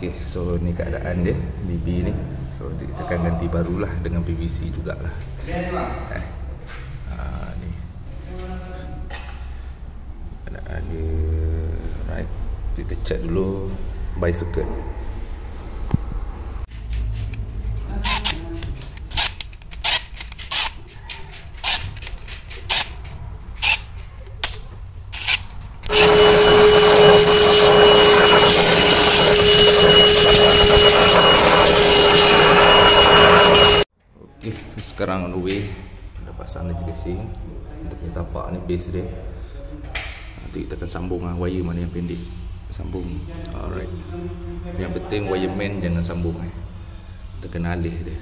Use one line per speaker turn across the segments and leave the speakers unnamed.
Okay, so ni keadaan dia BB ni. So kita akan ganti barulah dengan PVC jugalah. Ni keadaan dia. Right, kita check dulu bicycle. Sekarang on the way, dah pasang lagi casing. Dia punya tapak ni base dia. Nanti kita akan sambung wire mana yang pendek, sambung. Alright. Yang penting wireman jangan sambung. Kita kena alih dia.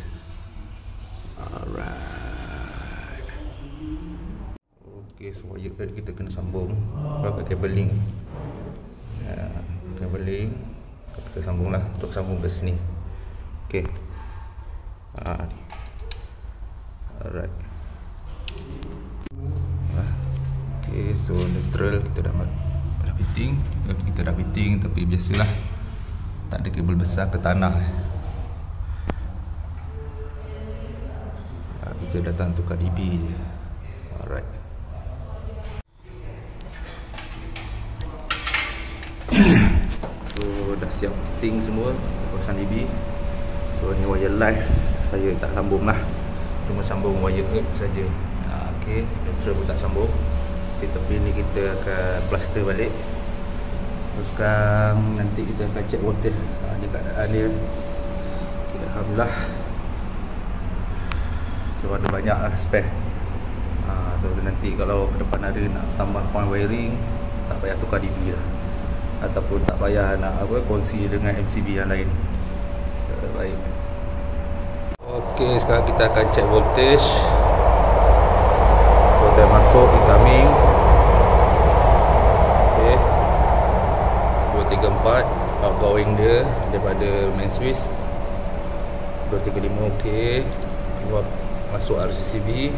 Alright. Okay, so wire kita kena sambung pakai cabeling. Cabeling kita sambunglah untuk sambung ke sini. Okay. Ni. Alright. Okay, so neutral kita dah fitting. Kita dah fitting, tapi biasalah tak ada kabel besar ke tanah. Kita datang tukar DB je. Alright. So dah siap fitting semua, pasang DB. So ni wire live saya tak sambung lah, cuma sambung wire earth saja. Okey, neutral pun tak sambung. Okay, tapi ni kita akan plaster balik. So sekarang nanti kita akan check voltage. Ni keadaan dia. Okay, alhamdulillah. So ada banyak lah spare. So nanti kalau ke depan hari nak tambah point wiring, tak payah tukar DB lah, ataupun tak payah nak kongsi dengan MCB yang lain. Baik. Okey, sekarang kita akan check voltage. Voltage masuk, incoming. Okey. 234 outgoing dia daripada main switch. 235 okey. Keluar masuk RCCB.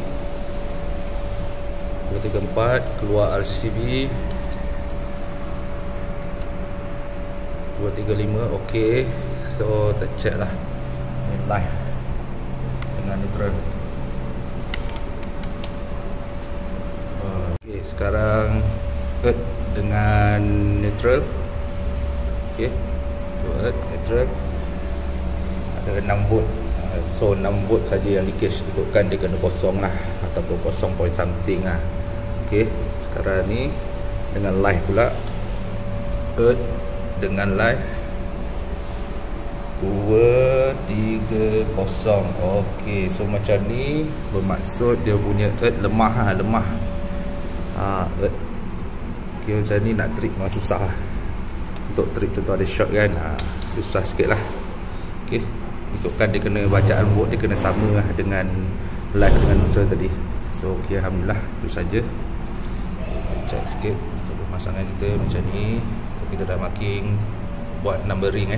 234 keluar RCCB. 235 okey. So kita check lah ni live dengan neutral. Okay, sekarang earth dengan neutral. Okay, so earth neutral ada 6 volt. So 6 volt saja yang leakage, ikutkan dia kena kosong lah, ataupun 0 point something lah. Okay, sekarang ni dengan live pula, earth dengan live 230. Okey, so macam ni bermaksud dia punya earth lemah lemah. Earth. Okey, macam ni nak trip memang susah lah. Untuk trip contoh ada short kan, susah sikit lah. Okey, ikutkan dia kena bacaan volt dia kena sama lah dengan live dengan neutral tadi. So okey, alhamdulillah, itu saja. Kita check sikit sebelum pemasangan kita macam ni. So kita dah marking, buat numbering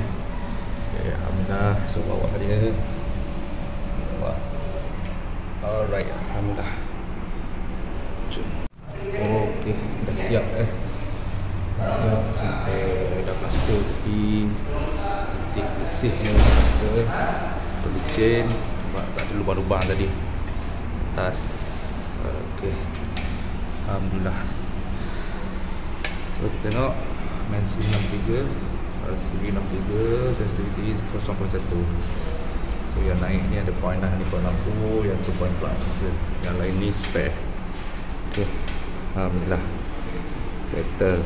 Okay, alhamdulillah. So bawa dia, bawa. Alright, alhamdulillah. Okey, dah siap siap sampai dah plaster tepi, titik bersih ni plaster. Perlu chain, tak ada lubang-lubang tadi atas. Okey, alhamdulillah. So kita tengok main switch 63, RCB 63, sensitivity 0.1. So yang naik ni ada point lah, ni point lampu, yang tu point plug, yang lain ni spare. Okay, alhamdulillah. Settle.